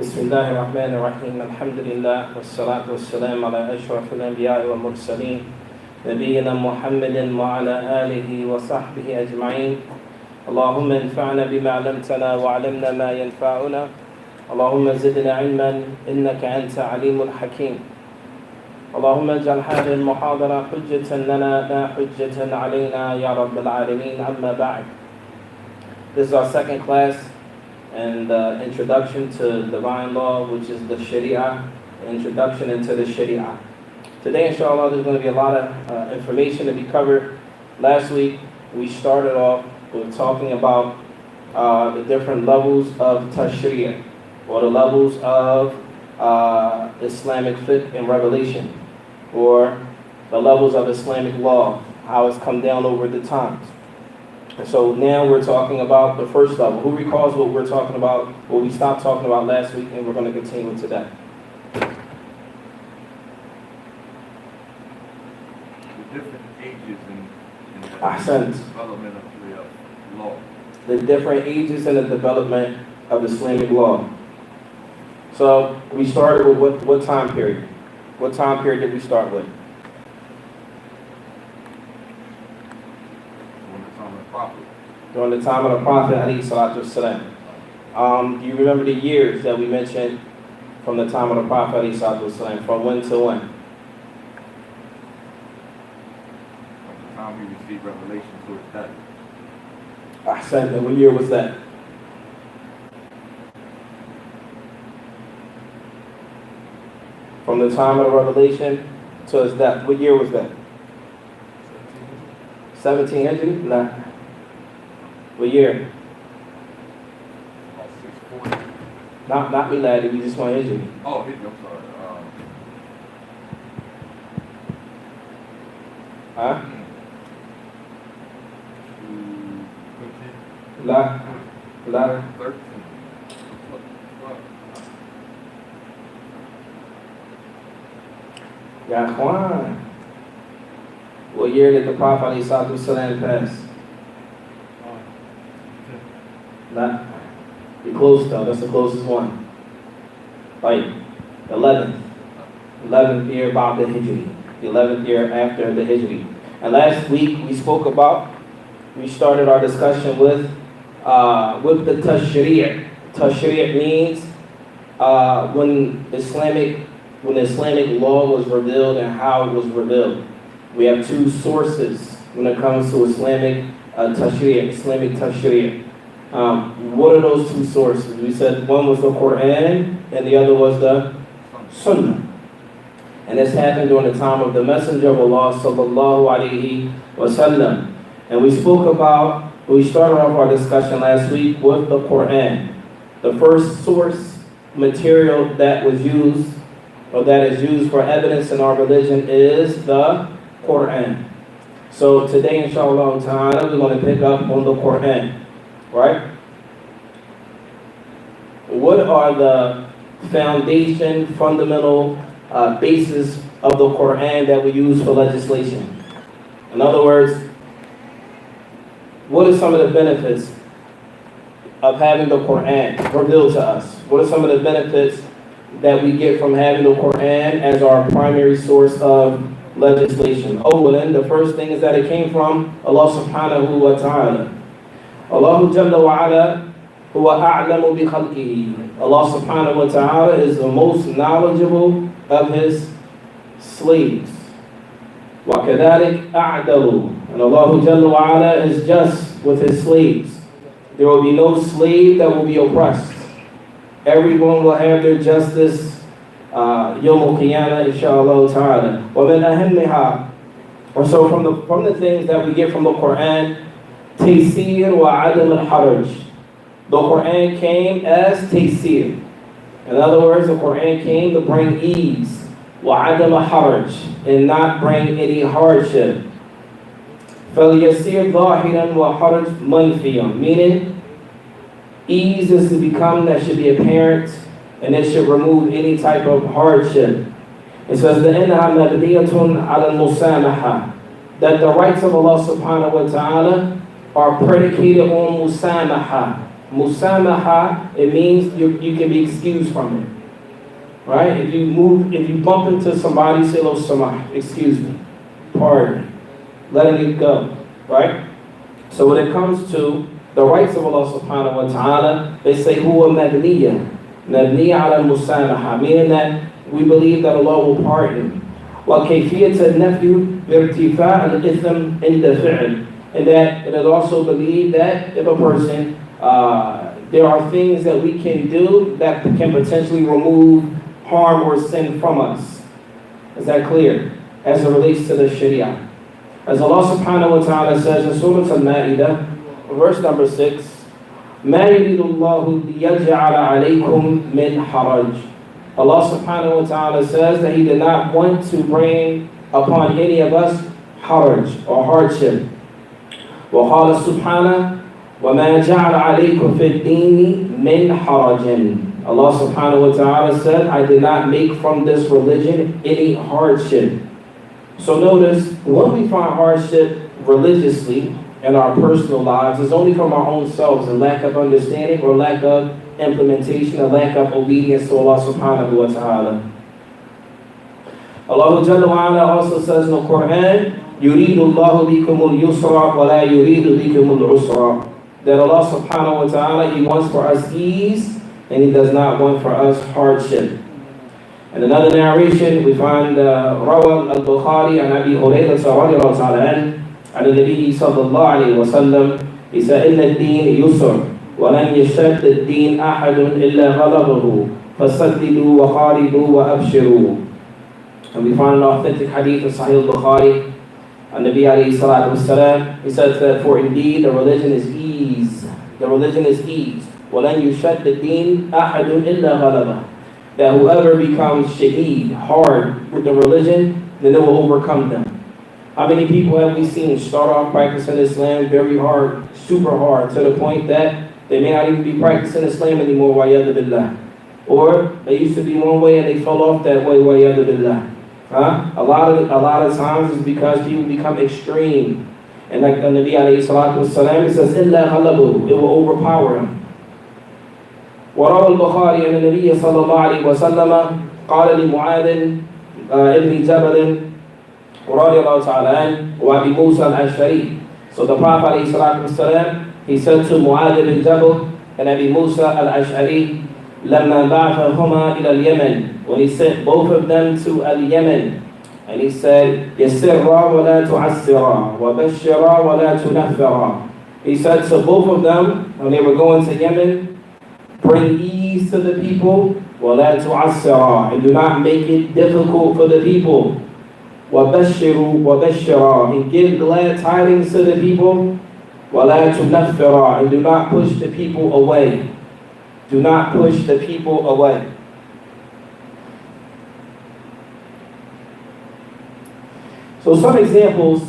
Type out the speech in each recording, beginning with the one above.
بسم الله الرحمن الرحيم الحمد لله والصلاة والسلام على أشرف الأنبياء والمرسلين نبينا محمد وعلى آله وصحبه أجمعين اللهم انفعنا بما علمتنا وعلمنا ما ينفعنا اللهم زدنا علما إنك أنت عليم حكيم اللهم اجعل هذه المحاضرة حجة لنا لا حجة علينا يا رب العالمين أما بعد. This is our second class and the introduction to divine law, which is the Sharia, introduction into the Sharia. Today, inshallah, there's going to be a lot of information to be covered. Last week, we started off with talking about the different levels of tashri'ah, or the levels of Islamic fiqh and revelation, or the levels of Islamic law, how it's come down over the times. And so now we're talking about the first level. Who recalls what we're talking about, what we stopped talking about last week, and we're going to continue today? The different ages in the development of Sharia law. The different ages in the development of Islamic law. So we started with what time period? What time period did we start with? During the time of the Prophet, alayhi salatu wasalam. Do you remember the years that we mentioned from the time of the Prophet, alayhi salatu wasalam? From when to when? From the time he received revelation to his death. Ahsan, and what year was that? From the time of the revelation to his death. What year was that? 1700? Nah. What year? About 640. Not miladi, we just want Hijri. Oh, Hijri, I'm sorry. Huh? 15. La. 13. Ya Juan. What year did the Prophet alayhi salatu wasalam pass? Not. You're close though, that's the closest one. Right. 11th year about the Hijri. The 11th year after the Hijri. And last week we started our discussion with the tashri'ah. Tashri'ah means when Islamic law was revealed and how it was revealed. We have two sources when it comes to Islamic tashri'ah, Islamic tashri'ah. What are those two sources? We said one was the Quran and the other was the Sunnah. And this happened during the time of the Messenger of Allah sallallahu alaihi wasallam. And we started off our discussion last week with the Quran. The first source material that was used, or that is used for evidence in our religion, is the Quran. So today, inshallah ta'ala, we're going to pick up on the Quran. Right? What are the fundamental basis of the Quran that we use for legislation? In other words, what are some of the benefits of having the Quran revealed to us? What are some of the benefits that we get from having the Quran as our primary source of legislation? The first thing is that it came from Allah subhanahu wa ta'ala. Allah Jalla wa Ala huwa a'lamu bi khalqihi. Allah subhanahu wa ta'ala is the most knowledgeable of his slaves. Wa kadhalik a'dalu. And Allah Jalla wa Ala is just with his slaves. There will be no slave that will be oppressed. Everyone will have their justice yawm al-qiyamah, inshallah ta'ala. Wa min ahammiha. So from the things that we get from the Quran, Taysir wa adam al-haraj. The Quran came as Taysir. In other words, the Quran came to bring ease, wa adam al-haraj, and not bring any hardship. فَلْيَسِيرْ ظَاهِرًا وَحَرَجْ مَنْفِيًا. Meaning, ease is to become that should be apparent, and it should remove any type of hardship. It says, لَإِنَّهَا مَبْنِيَةٌ عَلَى الْمُسَامَحَةِ. That the rights of Allah subhanahu wa ta'ala are predicated on musamaha. Musamaha, it means you can be excused from it. Right? If you bump into somebody, say, "Lo samah, excuse me, pardon me," letting it go. Right? So when it comes to the rights of Allah subhanahu wa ta'ala, they say, huwa mabniya. Mabniya ala musamaha, meaning that we believe that Allah will pardon. وَكَيْفِيَةَ النَّفْيُ بِارْتِفَاءِ الْإِثْمِ عِنْدَ فِعْلٍ. And that it is also believed that if a person, there are things that we can do that can potentially remove harm or sin from us. Is that clear? As it relates to the Sharia. As Allah subhanahu wa ta'ala says in Surah Al-Ma'idah, verse number 6, مَا يُرِيدُ اللَّهُ لِيَجْعَلَ عَلَيْكُمْ مِنْ حَرَجٍ. Allah subhanahu wa ta'ala says that He did not want to bring upon any of us haraj or hardship. وَقَالَ سُبْحَانَهُ وَمَا جَعَلَ عَلَيْكُمْ فِي الدِّينِ مِنْ حَرَجٍ. Allah subhanahu wa ta'ala said, I did not make from this religion any hardship. So notice, when we find hardship religiously in our personal lives, it's only from our own selves and lack of understanding or lack of implementation or lack of obedience to Allah subhanahu wa ta'ala. Allah Jalla wa Ala also says in the Quran, يُرِيدُ اللَّهُ بِكُمُ الْيُسْرَ وَلَا يُرِيدُ بِكُمُ الْعُسْرَ. That Allah subhanahu wa ta'ala, He wants for us ease and He does not want for us hardship. In another narration, we find Rawal al-Bukhari and Abi Hurayrah radiallahu ta'ala anhu, عن النبي صلى الله عليه وسلم, he said, إِنَّ الدِّينِ يُسْرٌ وَلَنْ يَشْتَدَّ الدِّينِ أَحَدٌ إِلَّا غَلَبَهُ فَسَدِّدُوا وَخَارِبُوا وَأَبْشِرُوا. And we find an authentic hadith of Sahih al-Bukhari, and Nabi alayhi salatu wasalam, he said that for indeed the religion is ease. The religion is ease. وَلَنْ يُشَدَّ الدِّينِ أَحَدٌ إِلَّا غَلَبَهُ. That whoever becomes shadeed, hard with the religion, then it will overcome them. How many people have we seen start off practicing Islam very hard, super hard, to the point that they may not even be practicing Islam anymore, وَيَذُ بِاللَّهِ. Or they used to be one way and they fell off that way, وَيَذُ بِاللَّهِ. A lot of times it's because people become extreme. And like the Nabi alayhi salatu wasalam, it says, إِلَّا غَلَبُهُ, it will overpower him. وروى البخاري أن النبي صلى الله عليه وسلم قال لمعاذ ابن جبل رضي الله تعالى عنه وأبي موسى الأشعري. So the Prophet عليه الصلاة والسلام, he said to Mu'adh ibn Jabal and Abi Musa al-Ash'ari, لما بعثهما إلى اليمن, when he sent both of them to al-Yemen, and he said, يسرا ولا تعسرا وبشرا ولا تنفرا. He said to both of them when they were going to Yemen, bring ease to the people, وَلَا تُعَسِّرًا, and do not make it difficult for the people. وَبَشِّرُوا وَبَشِّرًا, and give glad tidings to the people. وَلَا تُنَفِّرًا, and do not push the people away. Do not push the people away. So some examples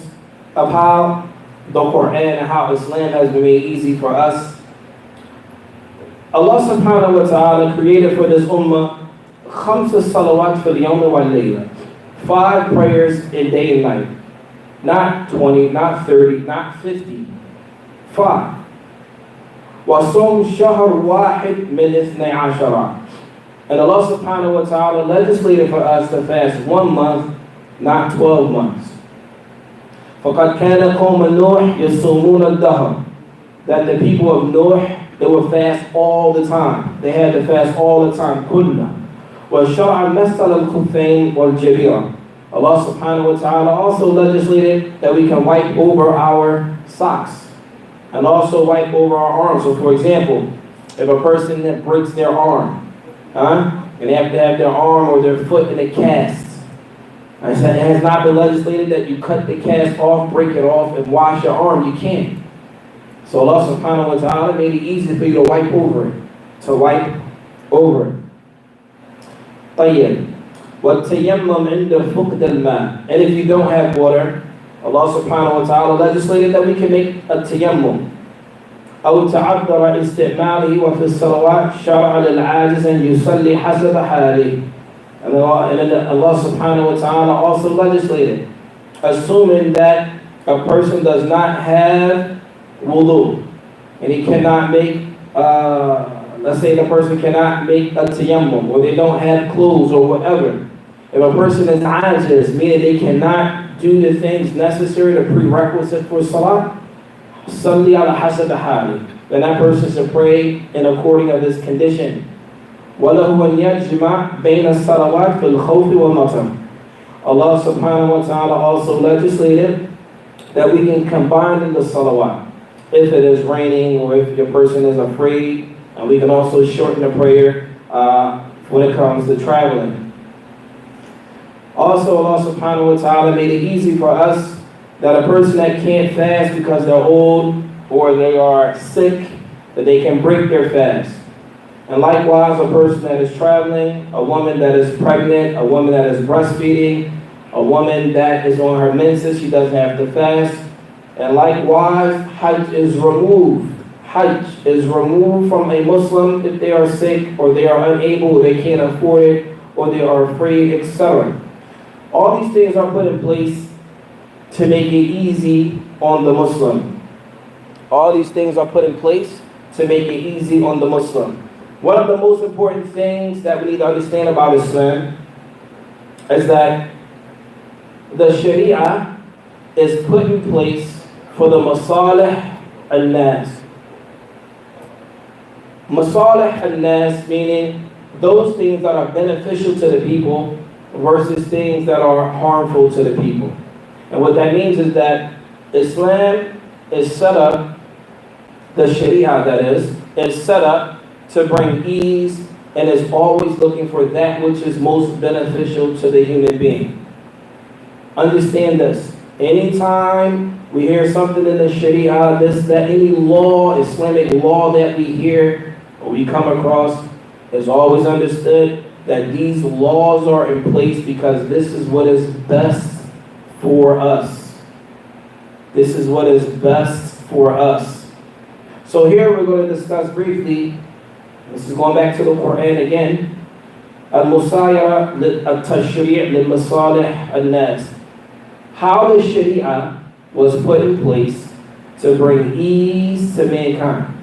of how the Quran and how Islam has been made easy for us. Allah subhanahu wa ta'ala created for this ummah خمس salawat fil yawm wal layla, 5 prayers in day and night. Not 20, not 30, not 50. 5. وَصَوْمْ شَهْرٌ وَاحِدٌ مِنْ 12. And Allah subhanahu wa ta'ala legislated for us to fast 1 month, not 12 months. فَقَدْ كَانَ قَوْمَ نُوحٍ يَصُومُونَ الدَّهْرَ. That the people of Nuh, they would fast all the time. They had to fast all the time. كُلَّ وَشَرْعَ مَسَّلَ الْخُفَّيْنِ وَالْجَبِيرَ. Allah subhanahu wa ta'ala also legislated that we can wipe over our socks and also wipe over our arms. So for example, if a person that breaks their arm, and they have to have their arm or their foot in a cast, I said it has not been legislated that you cut the cast off, break it off, and wash your arm. You can't. So Allah subhanahu wa ta'ala made it easy for you to wipe over it. To wipe over it. طيب. وَالتَّيَمَّمْ عِنْدَ فُقْدَ الْمَاءِ. And if you don't have water, Allah subhanahu wa ta'ala legislated that we can make a tayammum. أو تعذر استعماله وفي الصلوات شرع للعاجز أن يصلي حسب حاله. And Allah subhanahu wa ta'ala also legislated, assuming that a person does not have wudu and he cannot make let's say the person cannot make a tayammum, or they don't have clothes or whatever. If a person is ajiz, meaning they cannot do the things necessary, the prerequisite for salah, salli ala hasab hali, then that person should pray in according of his condition. وَلَهُ أَنْ يَجْمَعْ بَيْنَ الصَّلَوَاتِ فِي الْخَوْفِ وَالْمَطَرِ. Allah subhanahu wa ta'ala also legislated that we can combine in the salawat. If it is raining or if your person is afraid, and we can also shorten the prayer when it comes to traveling. Also, Allah subhanahu wa ta'ala made it easy for us that a person that can't fast because they're old or they are sick, that they can break their fast. And likewise, a person that is traveling, a woman that is pregnant, a woman that is breastfeeding, a woman that is on her menses, she doesn't have to fast. And likewise, Hajj is removed. Hajj is removed from a Muslim if they are sick or they are unable, or they can't afford it, or they are afraid, etc. All these things are put in place to make it easy on the Muslim. All these things are put in place to make it easy on the Muslim. One of the most important things that we need to understand about Islam is that the Sharia is put in place for the masalih al-nas. Masalih al-nas meaning those things that are beneficial to the people versus things that are harmful to the people. And what that means is that Islam is set up, the Sharia that is set up to bring ease and is always looking for that which is most beneficial to the human being. Understand this. Anytime we hear something in the Sharia, this, that, any law, Islamic law that we hear or we come across, is always understood that these laws are in place because this is what is best for us. This is what is best for us. So here we're going to discuss briefly, this is going back to the Quran again, al-musayara al-tashri' lil-masalih al-nas. How the Sharia was put in place to bring ease to mankind.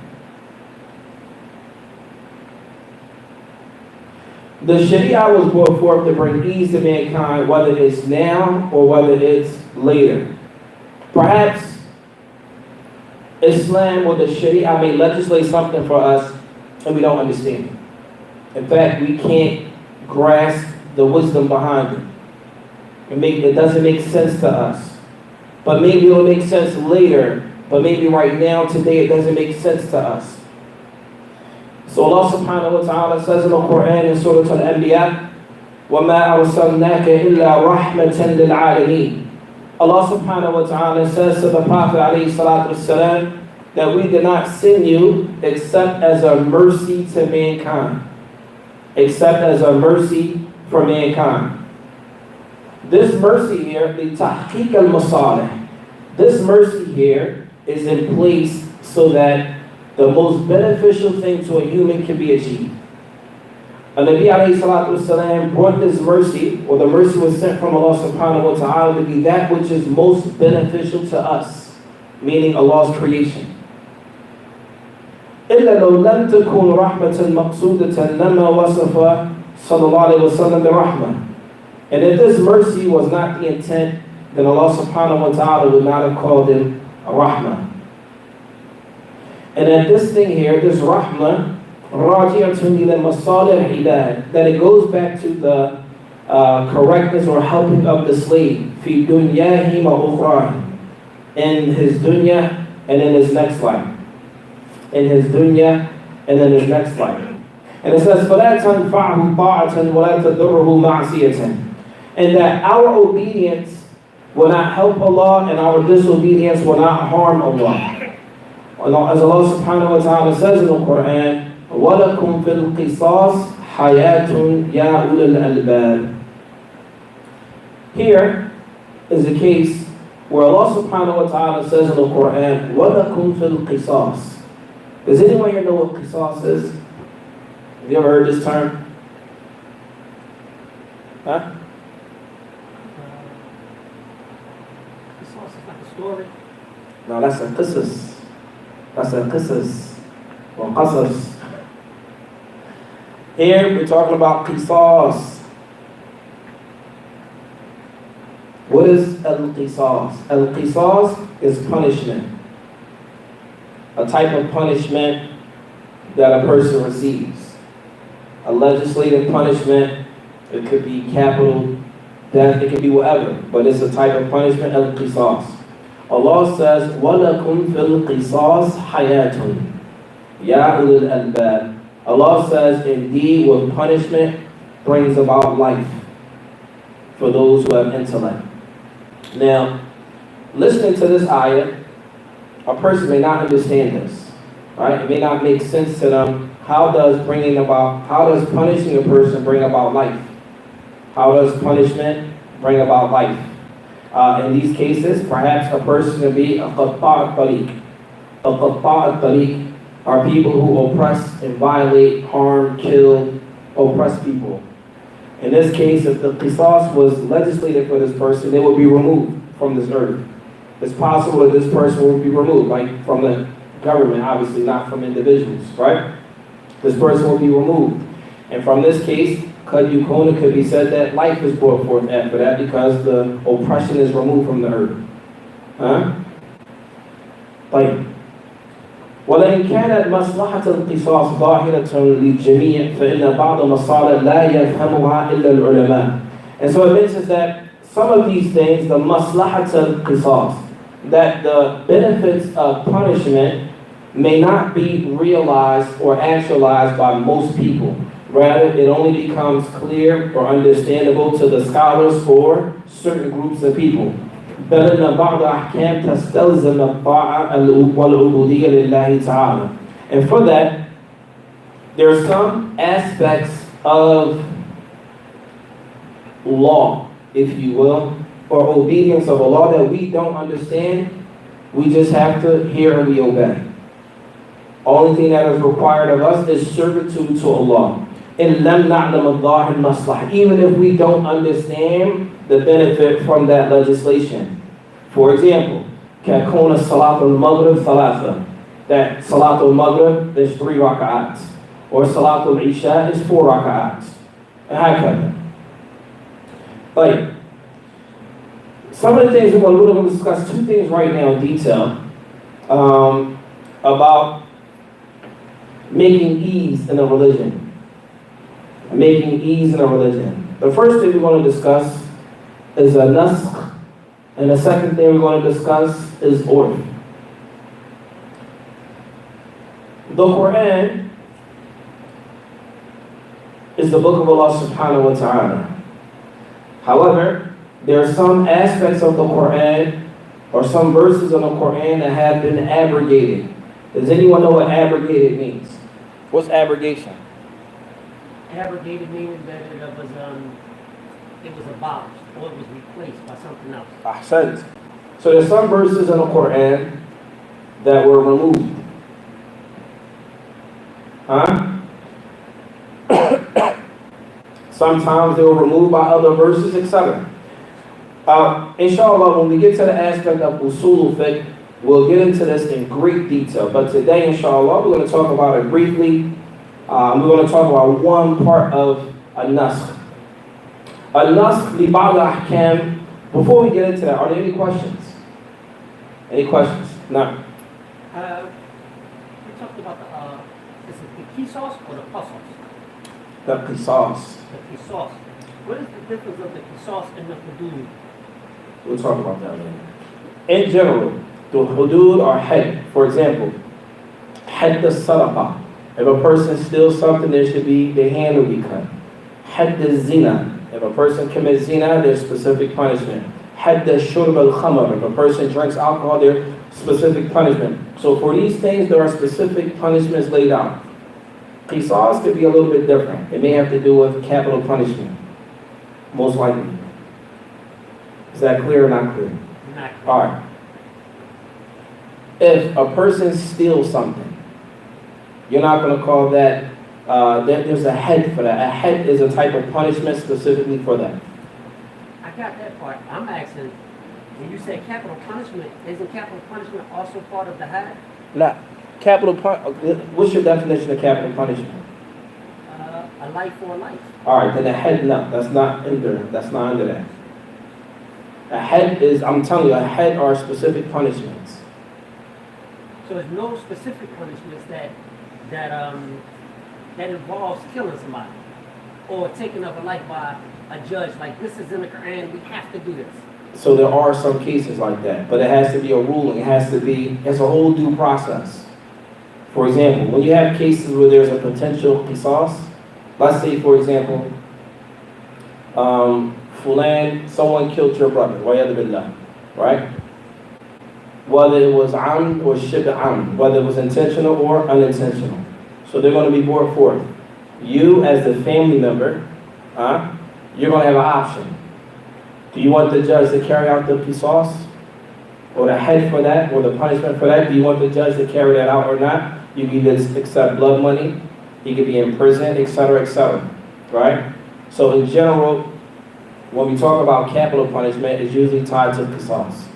The Sharia was brought forth to bring ease to mankind, whether it's now or whether it's later. Perhaps Islam or the Sharia may legislate something for us and we don't understand it. In fact, we can't grasp the wisdom behind it. It doesn't make sense to us. But maybe it'll make sense later, but maybe right now, today, it doesn't make sense to us. So Allah subhanahu wa ta'ala says in the Quran in Surah Al-Anbiya, وَمَا أَرْسَلْنَاكَ إِلَّا رَحْمَةً لِلْعَالَمِينَ. Allah subhanahu wa ta'ala says to the Prophet alayhi salatu wasalam, that we did not send you except as a mercy to mankind. Except as a mercy for mankind. This mercy here, لِتَحْقِيقَ الْمَصَالِحِ. This mercy here is in place so that the most beneficial thing to a human can be achieved. And Nabi alayhi salatu wasalam brought this mercy, or the mercy was sent from Allah subhanahu wa ta'ala to be that which is most beneficial to us, meaning Allah's creation. إِلَّا لَوْ لَمْ تَكُنْ رَحْمَةً مَقْصُودَةً لَمَا وَصَفَ صَلَى اللَّهُ عَلَيْهِ وَسَلَّمَ بِرَحْمَةٍ. And if this mercy was not the intent, then Allah subhanahu wa ta'ala would not have called him a rahmah. And at this thing here, this rahmah, راجعة إلى مصالح العباد, that it goes back to the correctness or helping of the slave, في دنياهم وأخراهم, in his dunya and in his next life. In his dunya and in his next life. And it says, فَلَا تَنْفَعْهُ طَاعَةً وَلَا تَضُرُّهُ مَعْصِيَةً. And that our obedience will not help Allah and our disobedience will not harm Allah. As Allah subhanahu wa ta'ala says in the Quran, وَلَكُمْ فِي الْقِصَاصِ حَيَاةٌ يَا أُولِي الْأَلْبَابِ. Here is a case where Allah subhanahu wa ta'ala says in the Quran, وَلَكُمْ فِي الْقِصَاصِ. Does anyone here know what qisas is? Have you ever heard this term? Huh? Qisas is like a story. No, that's a qisas. That's a qisas. or Qisas. Here we're talking about Qisas. What is al-Qisas? Al-Qisas is punishment. A type of punishment that a person receives. A legislative punishment, it could be capital death, it could be whatever, but it's a type of punishment, al-Qisas. Allah says, وَلَكُمْ فِي الْقِصَاصِ حَيَاتٌ يَا أُولِي الْأَلْبَابِ. Allah says, indeed, with punishment brings about life for those who have intellect. Now, listening to this ayah, a person may not understand this, right? It may not make sense to them. How does punishing a person bring about life? How does punishment bring about life? In these cases, perhaps a person can be a qatta' al-tariq. A qatta' al-tariq are people who oppress and violate, harm, kill, oppress people. In this case, if the qisas was legislated for this person, they would be removed from this earth. It's possible that this person will be removed, like from the government, obviously not from individuals, right? This person will be removed. And from this case, Qad could be said that life is brought forth after that because the oppression is removed from the earth. طيب. ولئن كانت مصلحة القصاص ظاهرة للجميع فإن بعض مصالح لا يفهمها إلا العلماء. And so it mentions that some of these things, the maslahat al-qisas, that the benefits of punishment may not be realized or actualized by most people. Rather, it only becomes clear or understandable to the scholars for certain groups of people. بل إن بعض أحكام تستلزم الطاعة والعبودية لله تعالى. And for that, there are some aspects of law, if you will, or obedience of a law that we don't understand. We just have to hear and we obey. Only thing that is required of us is servitude to Allah. إن لم نعلم الظاهر المصلحة, even if we don't understand the benefit from that legislation. For example, كَكُونَ الصَّلَاةُ الْمَغْرِبِ ثَلَاثًا, that Salatul Maghrib is 3 raka'ats, or Salatul Isha is 4 raka'ats, and هكذا. Like, some of the things we're going to discuss, 2 things right now in detail about making ease in a religion. Making ease in a religion. The first thing we're going to discuss is a nasakh, and the second thing we're going to discuss is urf. The Quran is the book of Allah subhanahu wa ta'ala. However, there are some aspects of the Quran or some verses of the Quran that have been abrogated. Does anyone know what abrogated means? What's abrogation? Abrogated meaning that it was abolished or it was replaced by something else. Ahsant. So there's some verses in the Quran that were removed. Sometimes they were removed by other verses, etc. Inshallah, when we get to the aspect of usul fiqh, we'll get into this in great detail. But today, inshallah, we're going to talk about it briefly. We're going to talk about one part of al-nasakh. Al-nasakh li ba'd ahkam. Before we get into that, are there any questions? Any questions? No. We talked about is it the Qisas or the Qisas? The Qisas. The Qisas. What is the difference of the Qisas and the hudud? We'll talk about that later. In general, the hudud are had. For example, had the sadaqah. If a person steals something, their hand will be cut. Had the zina. If a person commits zina, there's specific punishment. Had the shurb al-khamr. If a person drinks alcohol, there's specific punishment. So for these things, there are specific punishments laid out. Qisas could be a little bit different. It may have to do with capital punishment, most likely. Is that clear or not clear? Not clear. All right. If a person steals something, you're not going to call that, there's a head for that. A head is a type of punishment specifically for that. I got that part. I'm asking, when you say capital punishment, isn't capital punishment also part of the had? No. What's your definition of capital punishment? A life for a life. All right, then a head, no, that's not under that. A head is, I'm telling you, a head are specific punishments. So there's no specific punishments that involves killing somebody or taking up a life by a judge. Like, this is in the Quran, we have to do this. So there are some cases like that, but it has to be a ruling. It's a whole due process. For example, when you have cases where there's a potential qisas, let's say, for example, someone killed your brother, wa'yadu billah, right? Whether it was amd or shibh amd, whether it was intentional or unintentional. So they're going to be brought forth. You, as the family member, you're going to have an option. Do you want the judge to carry out the qisas, or the head for that, or the punishment for that? Do you want the judge to carry that out or not? You can either accept blood money, he could be in prison, etc., right? So in general, when we talk about capital punishment, it's usually tied to qisas.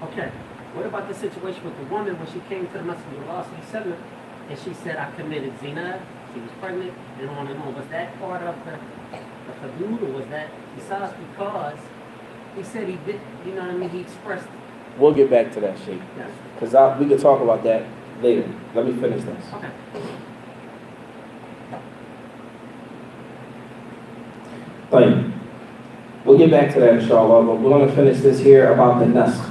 Okay. What about the situation with the woman when she came to the Messenger of Allah and she said, I committed zina, she was pregnant, and on and on. Was that part of the hudud, or was that qisas because he said he did, you know what I mean, he expressed it? We'll get back to that, Sheikh. Yes. Because we could talk about that later. Let me finish this. Okay. Right. We'll get back to that, inshallah, but we're going to finish this here about the nasakh.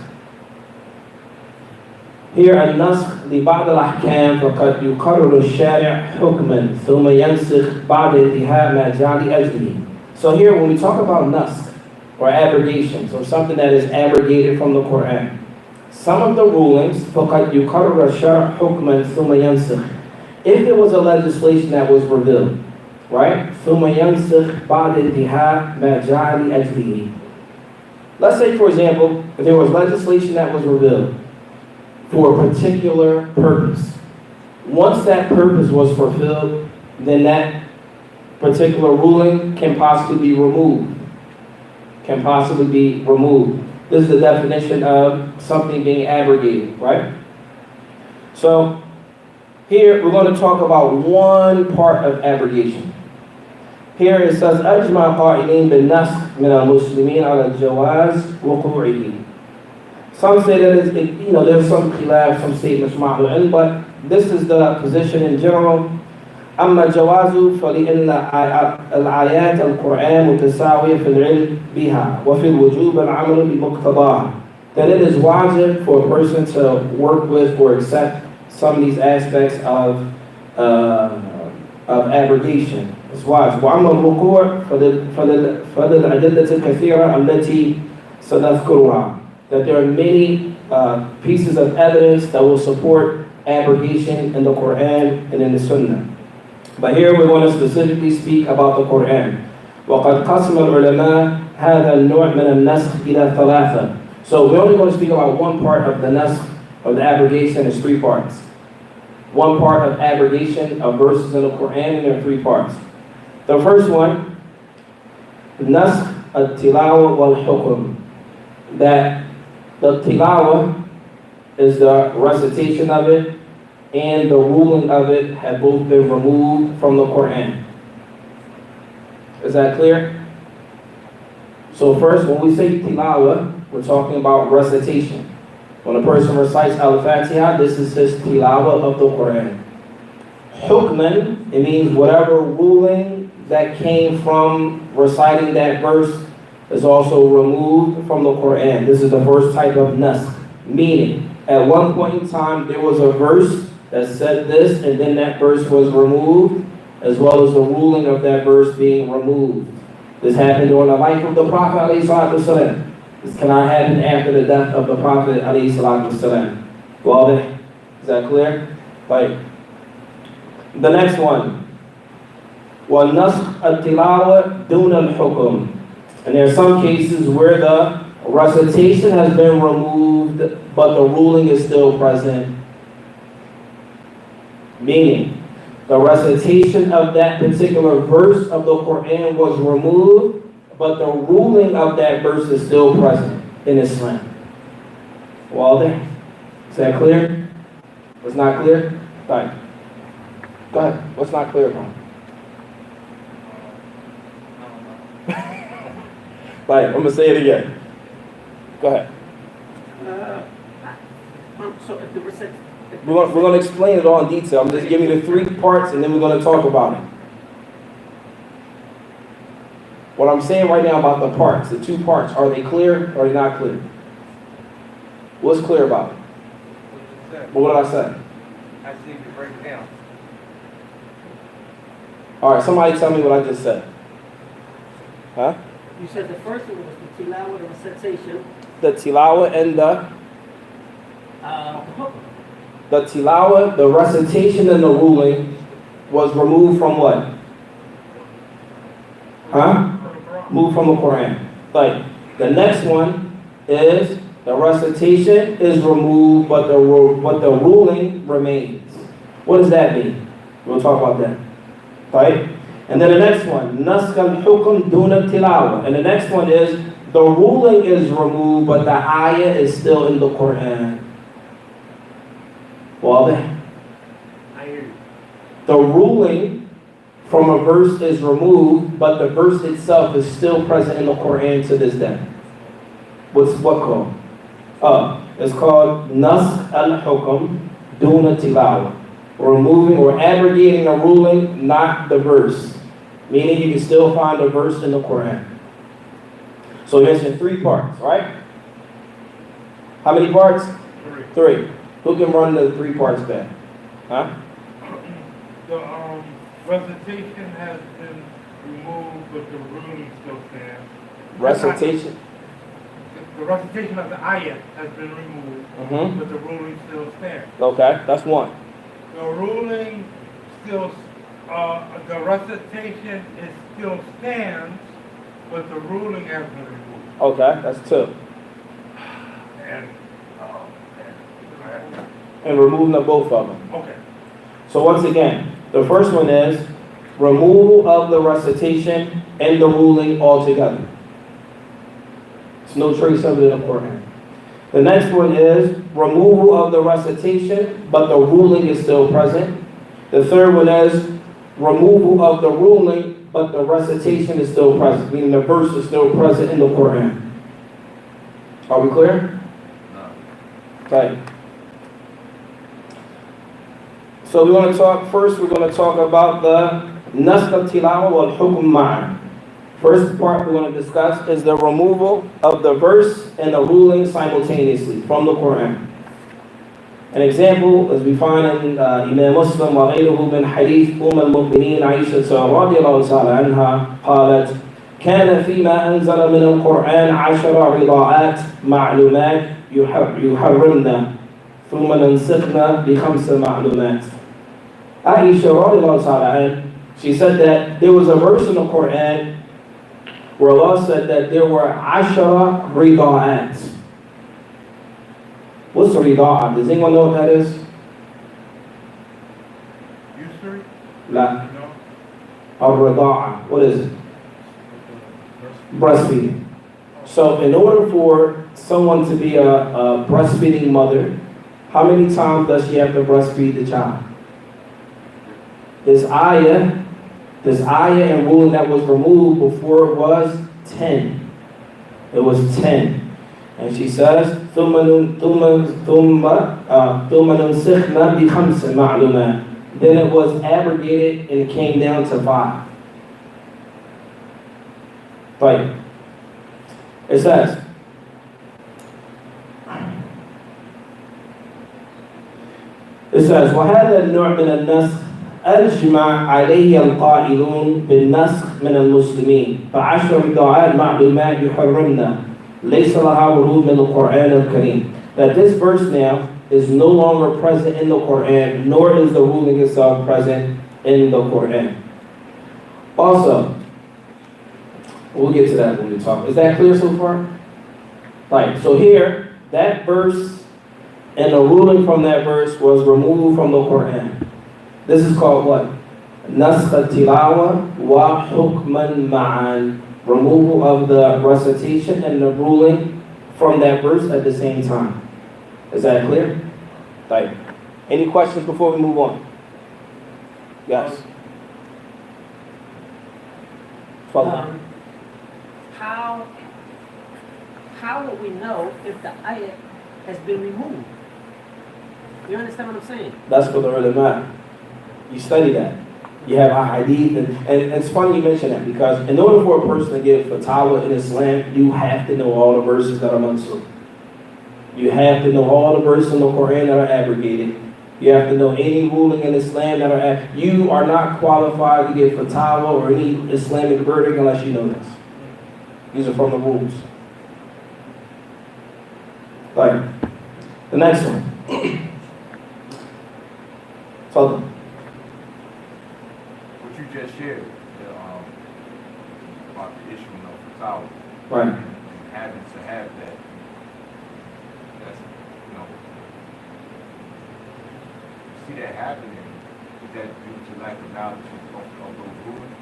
Here, النسخ لبعض الأحكام فقد يقرر الشارع حكما ثم ينسخ بعد انتهاء ما جاء لأجله. So here, when we talk about nasakh, or abrogations, or something that is abrogated from the Quran, some of the rulings فقد يقرر الشارع حكما ثم ينسخ. If there was a legislation that was revealed, right? ثم ينسخ بعد انتهاء ما جاء لأجله. Let's say, for example, if there was legislation that was revealed for a particular purpose. Once that purpose was fulfilled, then that particular ruling can possibly be removed. This is the definition of something being abrogated, right? So here we're going to talk about one part of abrogation. Here it says, أجمع قائلين بالنسخ من المسلمين على الجواز وقوعه. Some say that there's some khilaf, some statements ma'lu'in, but this is the position in general. أما الجواز فلأن الآيات القرآن متساوية في العلم بها وفي الوجوب العمل بمقتضاها. That it is wajib for a person to work with or accept some of these aspects of abrogation. It's wajib. وأما الوقوع فللأدلة الكثيرة التي سنذكرها. That there are many pieces of evidence that will support abrogation in the Quran and in the Sunnah. But here we're going to specifically speak about the Quran. وَقَدْ قَسْمَ الْعُلَمَاء هَذَا النوع مِنَ النَّسْخِ إِلَى ثَلَاثَةٍ. So we're only going to speak about one part of the nasakh, of the abrogation. Is three parts. One part of abrogation of verses in the Quran, and there are three parts. The first one, nasakh al-tilawa wal-hukm. That the tilawa is the recitation of it, and the ruling of it have both been removed from the Quran. Is that clear? So first, when we say tilawa, we're talking about recitation. When a person recites al-Fatiha, this is his tilawa of the Quran. Hukman, it means whatever ruling that came from reciting that verse is also removed from the Quran. This is the first type of nasakh. Meaning, at one point in time, there was a verse that said this, and then that verse was removed, as well as the ruling of that verse being removed. This happened during the life of the Prophet ﷺ. This cannot happen after the death of the Prophet ﷺ. Well, is that clear? Right. The next one. وَالنَّسْخ التِّلَاوَةِ دُونَ الْحُكُمِ. And there are some cases where the recitation has been removed, but the ruling is still present. Meaning, the recitation of that particular verse of the Quran was removed, but the ruling of that verse is still present in Islam. Well, is that clear? What's not clear? Right. Go ahead. What's not clear about it? Right, I'm gonna say it again. Go ahead. So if the We're gonna explain it all in detail. I'm just giving you the 3 parts and then we're gonna talk about it. What I'm saying right now about the parts, the 2 parts, are they clear or are they not clear? What's clear about it? What did I say? I see you break it down. All right, somebody tell me what I just said. Huh? You said the first one was the tilawa, the recitation. The tilawa and the Hukm. the tilawa, the recitation and the ruling was removed from what? Huh? Moved from the Quran. Like the next one is the recitation is removed, but the ruling remains. What does that mean? We'll talk about that. Right? And then the next one, naskh al-hukm duna tilawa. And the next one is the ruling is removed, but the ayah is still in the Quran. Well, I hear you. the ruling from a verse is removed, but the verse itself is still present in the Quran to this day. What called? It's called naskh al-hukm duna tilawa. Removing or abrogating a ruling, not the verse. Meaning you can still find a verse in the Quran. So we mentioned 3 parts, right? How many parts? 3. Who can run the 3 parts back? Huh? The recitation has been removed, but the ruling still stands. Recitation. The recitation of the ayah has been removed, Mm-hmm. but the ruling still stands. Okay, that's 1. The ruling still, the recitation still stands, but the ruling has been removed. Okay, that's 2. And, And removing of both of them. okay. So once again, the first one is removal of the recitation and the ruling altogether. There's no trace of it in the Quran. The next one is removal of the recitation, but the ruling is still present. The third one is removal of the ruling, but the recitation is still present, meaning the verse is still present in the Quran. Are we clear? No. Right. So we're going to talk about the naskh al-tilawa wal hukm ma'an. First part we're going to discuss is the removal of the verse and the ruling simultaneously from the Quran. An example, as we find in Imam Muslim وغيره من حديث المؤمنين عائشة رضي الله تعالى عنها قالت كان فيما أنزل من القرآن 10 رضاعات معلومات يحرمنا ثم ننسخنا ب5 معلومات. Aisha radiallahu ta'ala, she said that there was a verse in the Quran where Allah said that there were 10 rida'at. What's a rida'at? Does anyone know what that is? Usury? La. No. Al-rida'at. What is it? Breastfeeding. So in order for someone to be a breastfeeding mother, how many times does she have to breastfeed the child? This ayah and ruling that was removed before it was 10. It was 10. And she says, ثُمَّ نُنْسِخْنَا بِخَمْسٍ مَعْلُومَاتٍ. Then it was abrogated and it came down to 5. Right. It says, وهذا النوع من النسخ أجمع عليه القائلون بالنسخ من المسلمين ف10 رضاعات معلومات يحرمنا ليس لها ورود من القرآن الكريم. That this verse now is no longer present in the Quran, nor is the ruling itself present in the Quran. Also, we'll get to that when we talk. Is that clear so far? Right, so here, that verse and the ruling from that verse was removed from the Quran. This is called what? Naskh al-tilawa wa hukman ma'an. Removal of the recitation and the ruling from that verse at the same time. Is that clear? Right. Any questions before we move on? Yes. Follow. How will we know if the ayat has been removed? You understand what I'm saying? That's for the ulama. You study that. You have a hadith, and it's funny you mention that because in order for a person to give fatwa in Islam, you have to know all the verses that are mansukh. You have to know all the verses in the Quran that are abrogated. You have to know any ruling in Islam that are you are not qualified to give fatwa or any Islamic verdict unless you know this. These are from the rules. Like the next one. Follow. What you just shared about the issuing of fatwa. Right. And having to have that. That's, see that happening. Is that due to lack of knowledge of those rulings?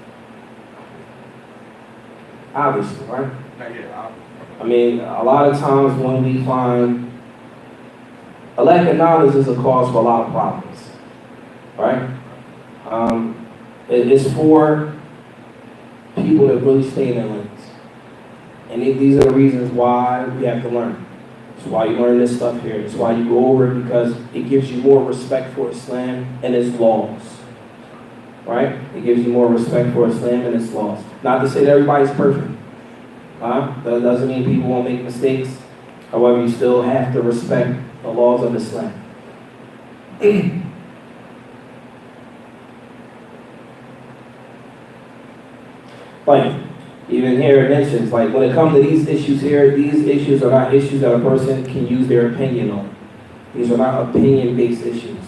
Obviously, right? Not yet, obviously. I mean, a lot of times when we find a lack of knowledge is a cause for a lot of problems, right? It's for people that really stay in their lanes. And these are the reasons why we have to learn. It's why you learn this stuff here. It's why you go over it, because it gives you more respect for Islam and its laws, right? It gives you more respect for Islam and its laws. Not to say that everybody's perfect. That doesn't mean people won't make mistakes. However, you still have to respect the laws of Islam. Like, even here it mentions, like, when it comes to these issues here, these issues are not issues that a person can use their opinion on. These are not opinion-based issues.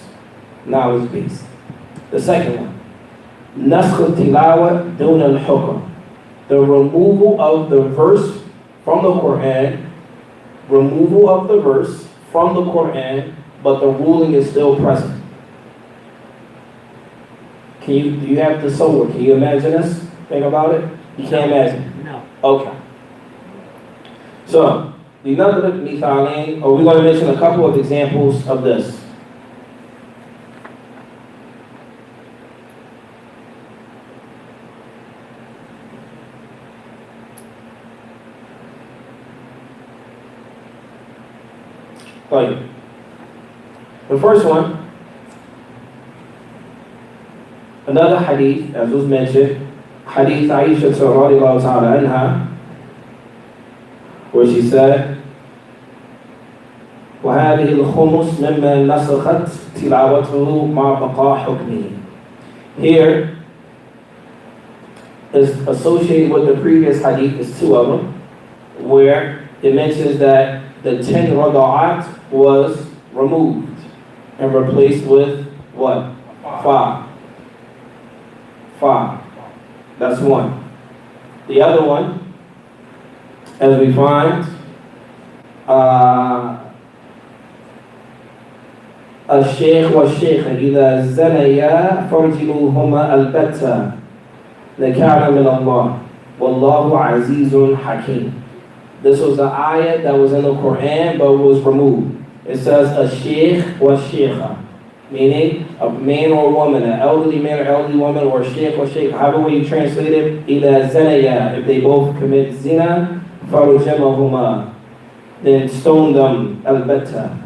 Knowledge-based. The second one. Nasakh tilawa dun al-hukm. The removal of the verse from the Quran, removal of the verse from the Quran, but the ruling is still present. Do you have the soul? Can you imagine this? Think about it? You can't imagine? No. Okay. So, we're going to mention a couple of examples of this. The first one, another hadith, as was mentioned, hadith Aisha radiallahu ta'ala anha, where she said, وَهَذِهِ الْخُمُسْ مِمَّا نَسَخَتْ تِلَاوَتُهُ مَا بَقَى حُكْمِهِ. Here is associated with the previous hadith, is two of them, where it mentions that the 10 rada'at was removed and replaced with what? 5. That's one. The other one, as we find, الشيخ والشيخة إذا زنيا فرجلوهما البتة لكان من الله والله عزيز حكيم. This was the ayat that was in the Quran but was removed. It says a sheikh or sheikha, meaning a man or woman, an elderly man or elderly woman, or sheikh or sheikha, however way you translate it, إِذَا زَنَيَا, if they both commit zina, فَرُجَمَهُمَا, then stone them, al-batta.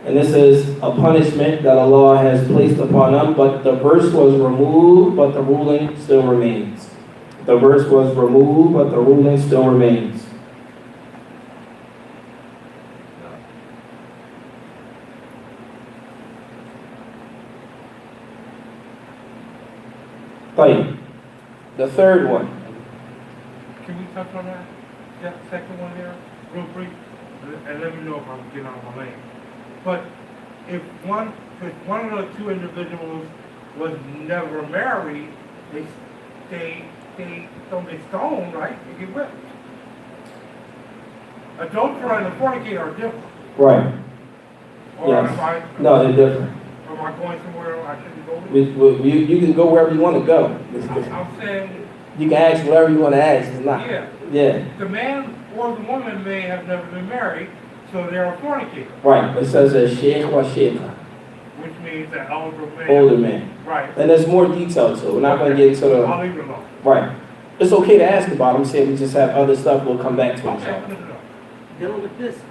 And this is a punishment that Allah has placed upon them, but the verse was removed, but the ruling still remains. The verse was removed, but the ruling still remains. The third one. Can we touch on that? That second one there, real brief, and let me know if I'm getting out of my lane. But if one of the two individuals was never married, they don't get stoned, right? They get whipped. Adulterer and a fornicator are different. Right. Or Yes. No, they're different. Am I going somewhere I shouldn't go? You can go wherever you want to go. I'm saying. You can ask whatever you want to ask. It's not. Yeah. Yeah. The man or the woman may have never been married, so they're a fornicator. Right. It says a sheikh or sheikha. which means that older man. Older man. Right. And there's more detail to it. We're not going to get into the... I'll leave it alone. Right. It's okay to ask about them. Say we just have other stuff. We'll come back to each Okay, other. good enough. Dealing with this.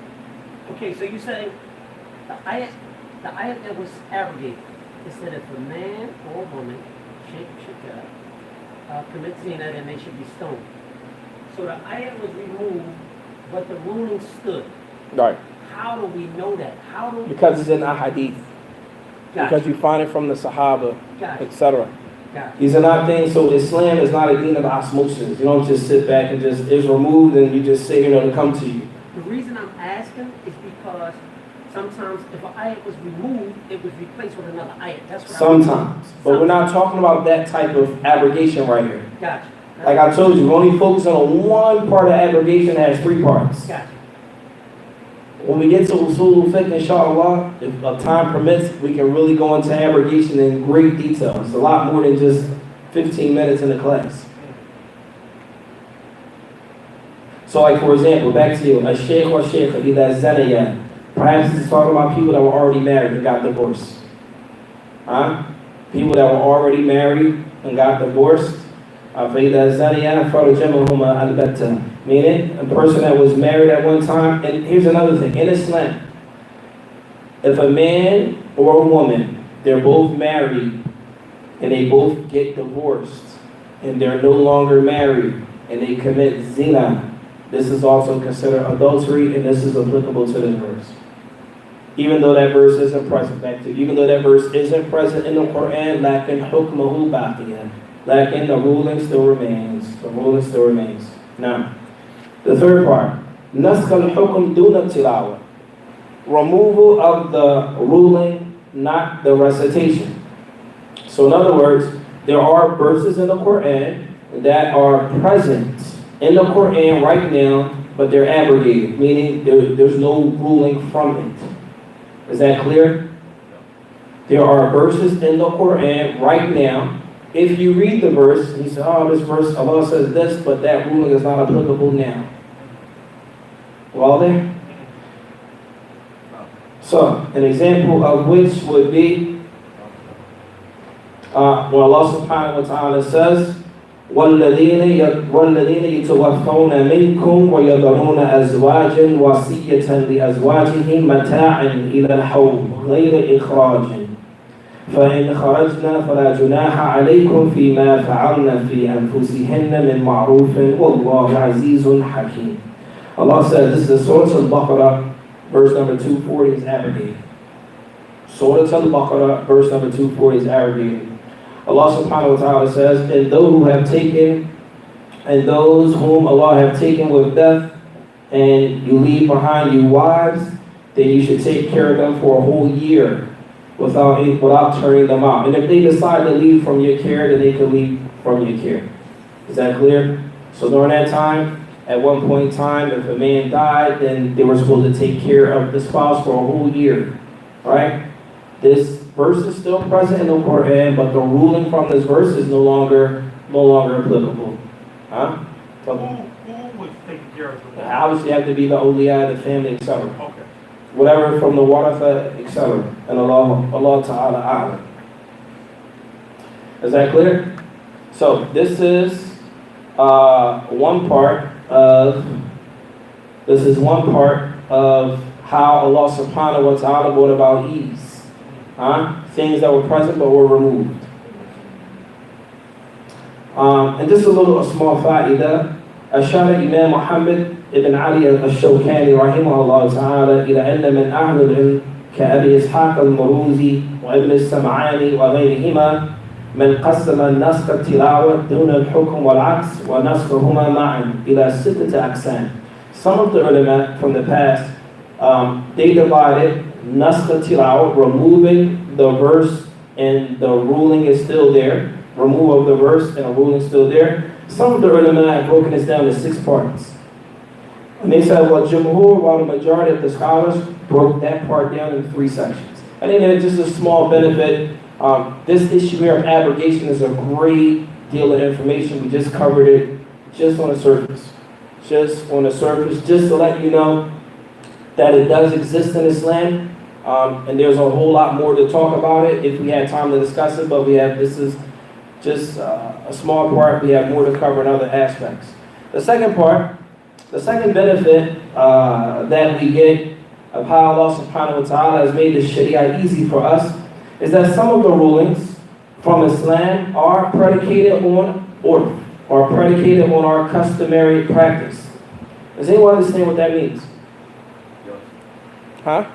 Okay, so you saying the ayat that was abrogated, it said if a man or a woman commit zina, then they should be stoned. So the ayat was removed, but the ruling stood. Right. How do we know that? How do Because it's in a hadith. Gotcha. Because you find it from the Sahaba, Gotcha. etc. Gotcha. These are not things, so Islam is not a deen of osmosis. You don't just sit back and just, it's removed and you just say, to come to you. The reason I'm asking is because sometimes if an ayat was removed, it was replaced with another ayat. That's what Sometimes. But we're not talking about that type of abrogation right here. Gotcha. Like I told you, we're only focusing on one part of abrogation that has three parts. Gotcha. When we get to usul fiqh, inshallah, if time permits, we can really go into abrogation in great detail. It's a lot more than just 15 minutes in the class. So like for example, back to you, a sheikh or sheikha, إِذَا زَنَيَا. Perhaps it's talking about people that were already married and got divorced. Huh? People that were already married and got divorced. فَإِذَا زَنَيَا فَرْجَمَهُمَا الْبَتَّةً. Meaning, a person that was married at one time, and here's another thing, in Islam, if a man or a woman, they're both married, and they both get divorced, and they're no longer married, and they commit zina, this is also considered adultery, and this is applicable to this verse. Even though that verse isn't present, even though that verse isn't present in the Quran, لَكِنْ حُكْمَهُ بَاقِيًا. Lacking, the ruling still remains. The ruling still remains. Now, the third part, نسخ الحكم دون التلاوة. Removal of the ruling, not the recitation. So in other words, there are verses in the Quran that are present in the Quran right now, but they're abrogated, meaning there's no ruling from it. Is that clear? There are verses in the Quran right now. If you read the verse, and you say, oh, this verse, Allah says this, but that ruling is not applicable now. Well there? So, an example of which would be when Allah subhanahu wa ta'ala says, وَالَّذِينَ يَتَوَفَّوْنَ مِنْكُمْ وَيَذَرُونَ أَزْوَاجًا وَصِيَّةً لِأَزْوَاجِهِمْ مَتَاعًا إِلَى الْحَوْلِ غَيْرَ إِخْرَاجٍ فإن خرجنا فلا جناح عليكم فيما فعلنا في أنفسهن من معروف والله عزيز حكيم. Allah says, this is Surah Al-Baqarah, verse number 240 is abrogated. Surah Al-Baqarah, verse number 240 is abrogated. Allah subhanahu wa ta'ala says, and those whom Allah have taken with death, and you leave behind you wives, then you should take care of them for a whole year. Without turning them out. And if they decide to leave from your care, then they can leave from your care. Is that clear? So during that time, at one point in time, if a man died, then they were supposed to take care of the spouse for a whole year. Right? This verse is still present in the Quran, but the ruling from this verse is no longer applicable. Huh? Who was taking care of the Obviously, you have to be the awliya, the family, etc. Okay. Whatever from the waratha, etc. And Allah Ta'ala A'lam. Is that clear? So this is one part of how Allah Subhanahu wa Ta'ala brought about ease. Things that were present but were removed. And just a small fa'idah. أشار Imam Muhammad ibn Ali al-Shawkani rahimahullah ta'ala إلى أن من أهل العلم كأبي إسحاق المروزي وابن السمعاني وغيرهما من قسم النسخ التلاوة دون الحكم والعكس ونسخهما معا إلى 6 أقسام. Some of the ulama from the past, they divided nasakh tilawah, removing the verse and the ruling is still there. Removal of the verse and the ruling is still there. Some of the ulama have broken this down to 6 parts. And they said, well, Jumhur, while the majority of the scholars broke that part down in 3 sections. I think that's just a small benefit. This issue here of abrogation is a great deal of information. We just covered it just on the surface. Just to let you know that it does exist in Islam, And there's a whole lot more to talk about it if we had time to discuss it, but this is just a small part. We have more to cover in other aspects. The second benefit that we get of how Allah subhanahu wa ta'ala has made the Sharia easy for us is that some of the rulings from Islam are predicated on urf, or predicated on our customary practice. Does anyone understand what that means? Yes. Huh?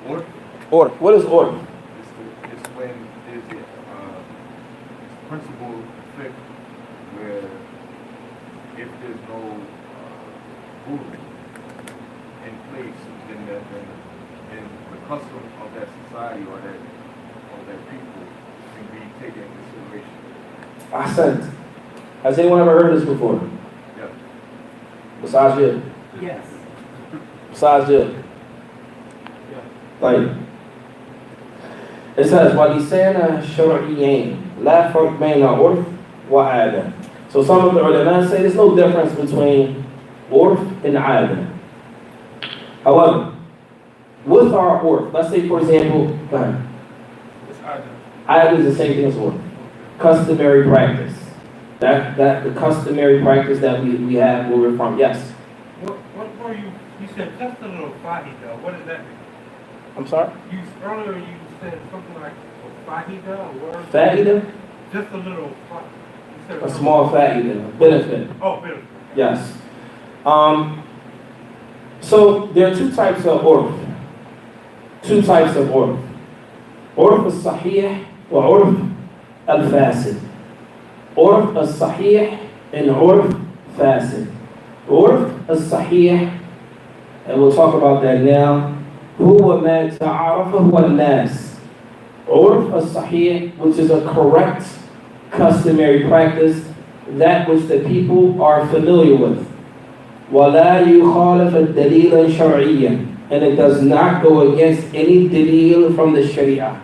Or Urf. What is urf? it's when there's a principle effect where if there's no rule in place, then the custom of that society or that people can be taken into consideration. Ahsant. Has anyone ever heard this before? Yeah. Besides you? Yes. Besides you? Like, it says, وَلِسَانَ شَرْعِيَّيْنِ لَا فَرْقَ بَيْنَ عُرْفٍ وَعَادَةٍ. So some of the ulama say there's no difference between urf and aada. However, with our urf, let's say for example, go ahead. Aada is the same thing as urf. Customary practice. That the customary practice that we have where we're from. Yes. What were you said just a little fahida. What does that mean? I'm sorry? Earlier you said something like fahida, a word? Fa'ida? Just a little A small fa'ida. Benefit. Oh, benefit. Yes. So there are two types of urf. Two types of urf. Urf al-sahih wa urf al-fasid. Urf al-sahih and urf fasid. Urf al-sahih, and we'll talk about that now. هو ما تعارفه الناس. Urf al-sahih, which is a correct customary practice, that which the people are familiar with. وَلَا يُخَالِفَ الدَّلِيلًا شَرْعِيًّا, and it does not go against any dalil from the Sharia.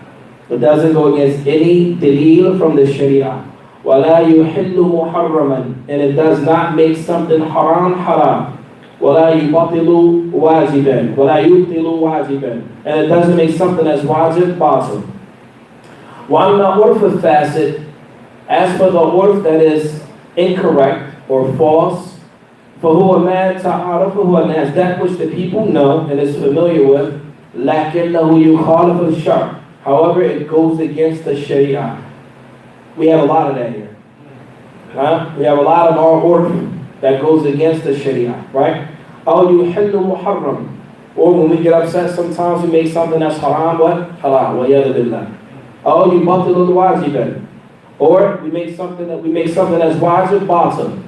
It doesn't go against any dalil from the Sharia. وَلَا يُحِلُّ مُحَرَّمًا, and it does not make something haram haram. وَلَا يُبَطِلُ وَاجِبًا, وَلَا يُبْطِلُ وَاجِبًا, and it doesn't make something as wajib batil. وَأَمَّا عُرْفُ الْفَاسِدِ, as for the urf that is incorrect or false, فَهُوَ مَا تَعَارَفَهُ النَّاسِ, that which the people know and is familiar with, لَكِنَّهُ يُخَالِفُ الشَّرْعِ, however it goes against the Sharia. We have a lot of that here. We have a lot of our urf that goes against the Sharia, right? أَوْ يُحِلُّ مُحَرَّمٍ, or when we get upset sometimes we make something that's haram, what? Halal, وَيَذُ بِاللَّهِ. أَوْ يُبَطِلُ الْوَاجِبًا, or we make something that's wajib batil.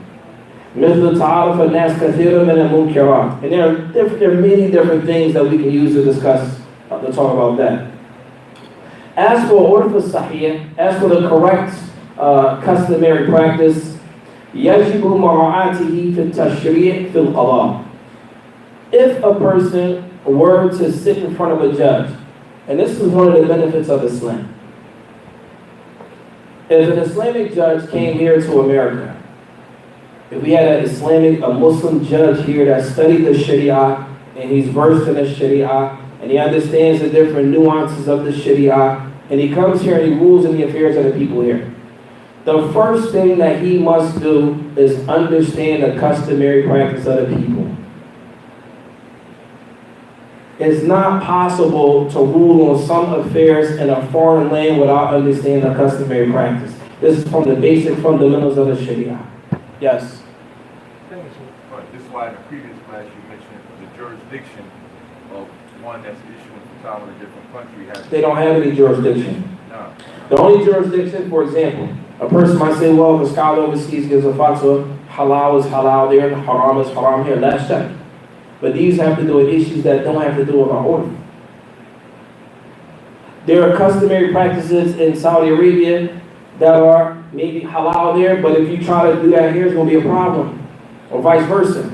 مثل تعارف الناس كثيرا من المنكرات. And there are many different things that we can use to discuss, to talk about that. As for urf al-sahih, as for the correct customary practice, يجب مراعاته في التشريع في القضاء. If a person were to sit in front of a judge, and this is one of the benefits of Islam. If an Islamic judge came here to America, if we had a Muslim judge here that studied the Sharia, and he's versed in the Sharia, and he understands the different nuances of the Sharia, and he comes here and he rules in the affairs of the people here, the first thing that he must do is understand the customary practice of the people. It's not possible to rule on some affairs in a foreign land without understanding the customary practice. This is from the basic fundamentals of the Sharia. Yes? But this is why in the previous class you mentioned the jurisdiction of one that's issuing fatwa in a different country. They don't have any jurisdiction. No. The only jurisdiction, for example, a person might say, well, if a scholar overseas gives a fatwa, halal is halal there and haram is haram here. That's check. But these have to do with issues that don't have to do with our order. There are customary practices in Saudi Arabia that are maybe halal there, but if you try to do that here, it's going to be a problem. Or vice versa.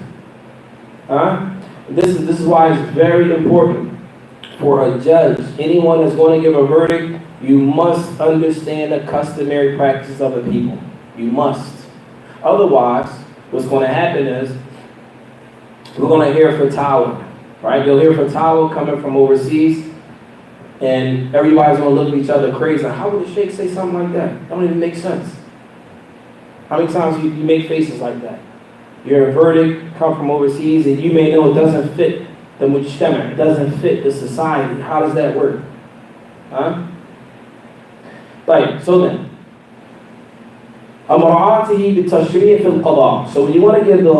This is why it's very important for a judge, anyone that's going to give a verdict, you must understand the customary practices of the people. You must. Otherwise, what's going to happen is, we're going to hear fatwa. Right? You'll hear fatwa coming from overseas, and everybody's gonna look at each other crazy. How would the sheikh say something like that? That don't even make sense. How many times you make faces like that? Your verdict come from overseas, and you may know it doesn't fit the mujtama, it doesn't fit the society. How does that work? Huh? Right, so then, أمراته بالتشريع في القضاء. So when you want to give a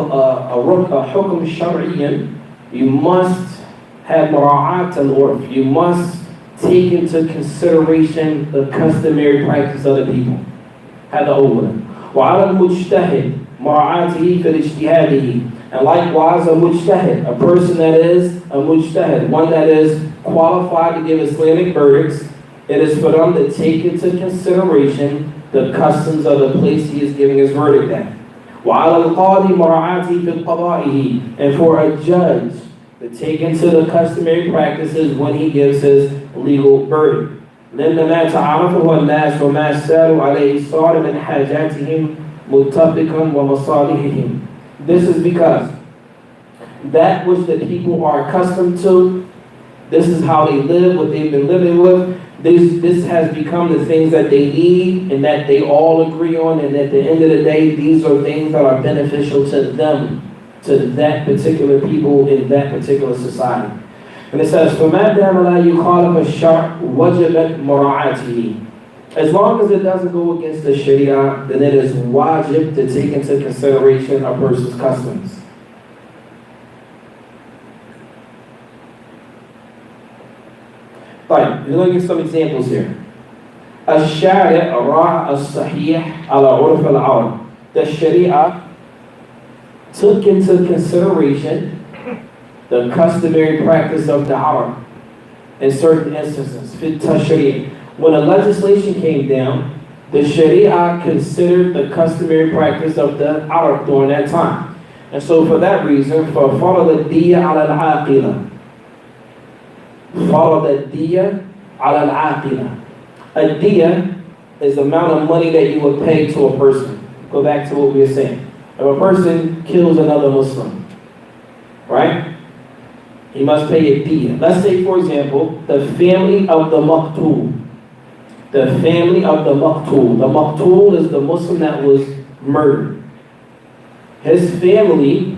حكم شرعيا, you must have مراعاة العرف. You must take into consideration the customary practice of the people. هذا أولا. وعلى المجتهد مراعاته في اجتهاده. And likewise, a mujtahid, a person that is a mujtahid, one that is qualified to give Islamic verdicts, it is for them to take into consideration the customs of the place he is giving his verdict at. وعلى القاضي مراعاته في قضائه. And for a judge to take into the customary practices when he gives his legal verdict. لأن ما تعرفه الناس وما ساروا عليه صار من حاجاتهم متفقا ومصالحهم. This is because that which the people are accustomed to, this is how they live, what they've been living with, this has become the things that they need and that they all agree on, and at the end of the day, these are things that are beneficial to them, to that particular people in that particular society. And it says, فَمَا دَامَ لَا يُخَالَفَ الشَّرْعُ وَجَبَتْ مُرَاعَاتِهِ. As long as it doesn't go against the Sharia, then it is wajib to take into consideration a person's customs. Right, we're going to give some examples here. الشارع راعى الصحيح على عرف العرب. The Sharia took into consideration the customary practice of the Arab in certain instances. Fit tashri'. When a legislation came down, the Sharia considered the customary practice of the Arab during that time. And so for that reason, فَفَرَضَ الدِّيَّ عَلَى الْعَاقِلَةِ. فَرَضَ الدِّيَّ عَلَى الْعَاقِلَةِ. A diya is the amount of money that you would pay to a person. Go back to what we were saying. If a person kills another Muslim, right? He must pay a diya. Let's say, for example, the family of the maqtul. The family of the maqtul. The maqtul is the Muslim that was murdered. His family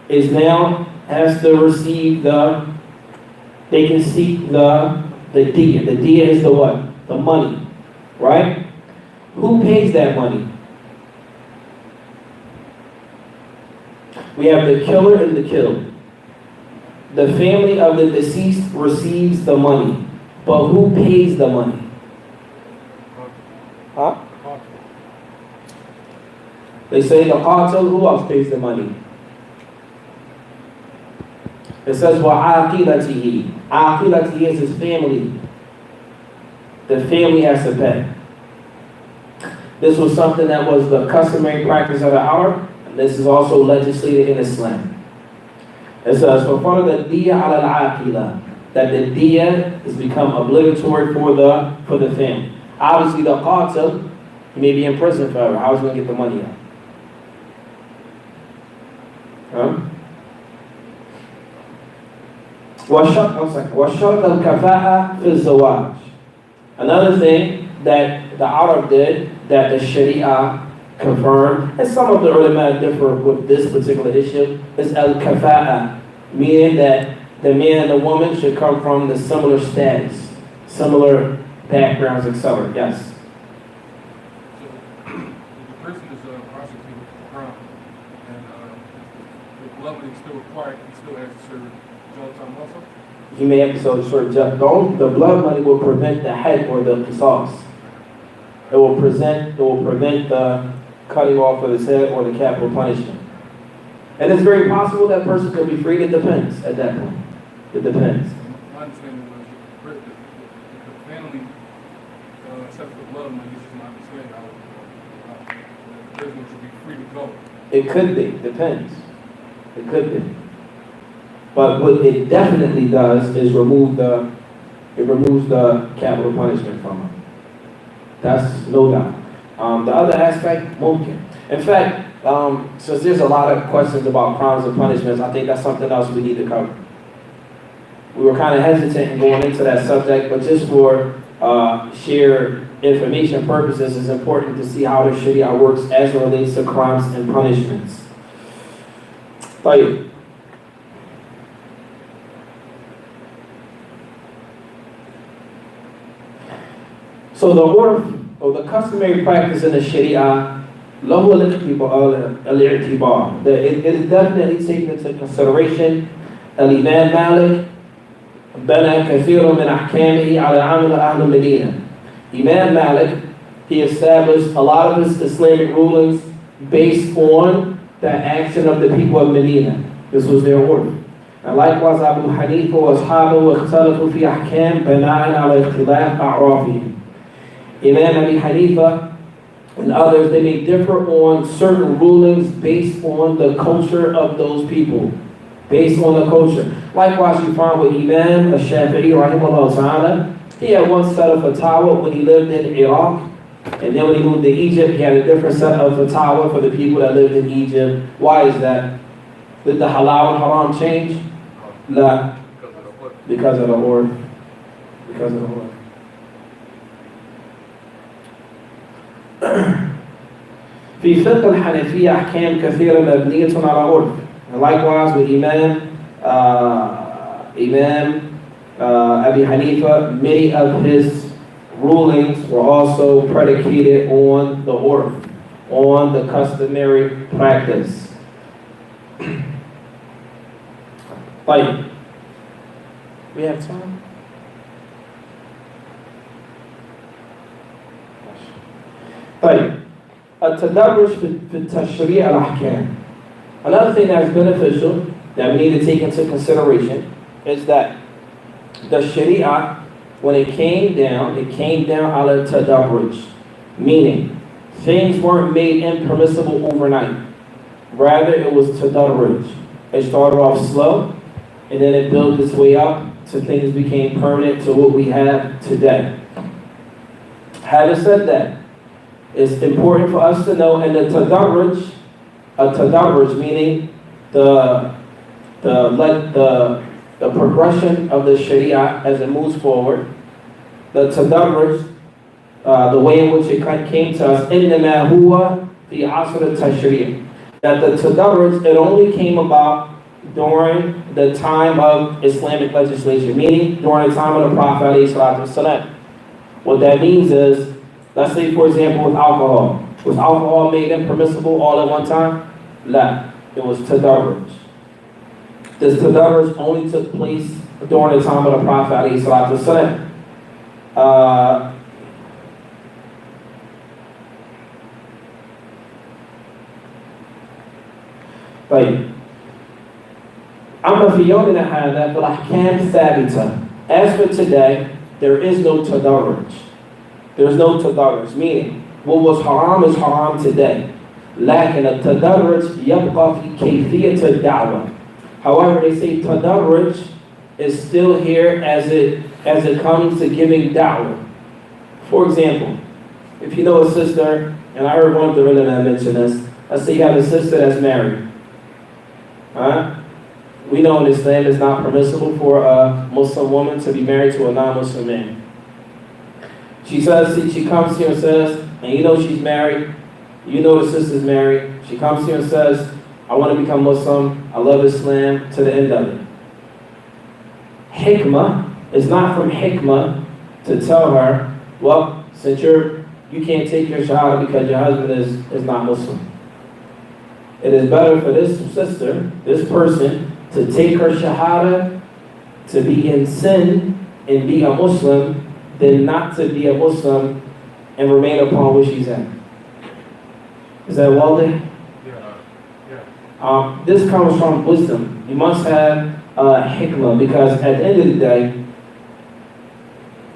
is now has to receive they can seek the diya. The diya is the what? The money, right? Who pays that money? We have the killer and the killed. The family of the deceased receives the money, but who pays the money? Huh? They say the qatil, who else pays the money? It says, وَعَاقِلَتِهِ. Aqilatihi is his family. The family has to pay. This was something that was the customary practice of the Arab, and this is also legislated in Islam. It says, فَفَرَضَ الدِّيَّ عَلَى الْعَاقِلَةِ. That the diya has become obligatory for the family. Obviously, the qatil, he may be in prison forever. How is he going to get the money out? Huh? وَشَرْطَ الْكَفَاءَةِ فِي الزَّوَاجِ. Another thing that the Arab did, that the Sharia confirmed, and some of the ulama differ with this particular issue, is al-kafa'a, meaning that the man and the woman should come from the similar status, similar backgrounds, etc. Yes? So, if the person is prosecuted for crime, and the blood money is still required, he still has to serve jail time also? He may have to serve the blood money will prevent the had or the qisas. It will prevent the cutting off of his head or the capital punishment. And it's very possible that person could be freed. It depends at that point. It depends. My understanding was the family, except for the blood money, this is my understanding, the prisoner should be free to go. It could be. Depends. It could be. But what it definitely does is removes the capital punishment from him. That's no doubt. The other aspect, mumkin. In fact, since there's a lot of questions about crimes and punishments, I think that's something else we need to cover. we were kind of hesitant in going into that subject, but just for sheer information purposes, it's important to see how the Sharia works as it relates to crimes and punishments. طيب. So the order or the customary practice in the Sharia, له الاعتبار. It is definitely taken into consideration. الإمام مالك بنى كثير من أحكامه على عمل أهل المدينة. Imam Malik, he established a lot of his Islamic rulings based on the action of the people of Medina. This was their order. And likewise, Abu Hanifa وأصحابه اختلفوا في أحكام بناء على اختلاف أعرافهم. Imam Abi Hanifa and others, they may differ on certain rulings based on the culture of those people. Based on the culture. Likewise, you find with Imam al-Shafi'i, rahimahullah ta'ala, he had one set of fatwa when he lived in Iraq, and then when he moved to Egypt, he had a different set of fatwa for the people that lived in Egypt. Why is that? Did the halal and haram change? La. Because of the order. Because of the order. في فقه الحنفية أحكام كثيرة مبنية على عرف. And likewise with Imam Abi Hanifa, many of his rulings were also predicated on the order, on the customary practice. طيب. We have time? طيب. التدرج في التشريع الأحكام. Another thing that's beneficial that we need to take into consideration is that the Sharia, when it came down ala tadarruj, meaning things weren't made impermissible overnight. Rather, it was tadarruj. It started off slow, and then it built its way up to things became permanent to what we have today. Having said that, it's important for us to know, and the tadarruj, meaning the progression of the Sharia as it moves forward. The tadarruj, the way in which it came to us, إِنَّمَا هُوَ فِي عَصْرِ التَّشْرِيعِ. That the tadarruj, it only came about during the time of Islamic legislation, meaning during the time of the Prophet ﷺ. What that means is, let's say for example with alcohol. Was alcohol made impermissible all at one time? La. It was tadarruj. This tadarruj only took place during the time of the Prophet ﷺ. طيب. أما في يومنا هذا فالأحكام ثابتة. As for today, there is no tadarruj. There's no tadarruj, meaning what was haram is haram today. لكن التدرج يبقى في كيفية الدعوة. However, they say tadarruj is still here as it comes to giving da'wah. For example, if you know a sister, and I heard one of the ulama mention this, let's say you have a sister that's married. We know in Islam it's not permissible for a Muslim woman to be married to a non-Muslim man. She comes here and says, and you know she's married, you know the sister's married, she comes here and says, I want to become Muslim, I love Islam, to the end of it. Hikmah is not from hikmah to tell her, well, since you can't take your shahada because your husband is not Muslim. It is better for this sister, this person, to take her shahada, to be in sin and be a Muslim, than not to be a Muslim and remain upon what she's at. Is that well there? Yeah. This comes from wisdom. You must have hikmah, because at the end of the day,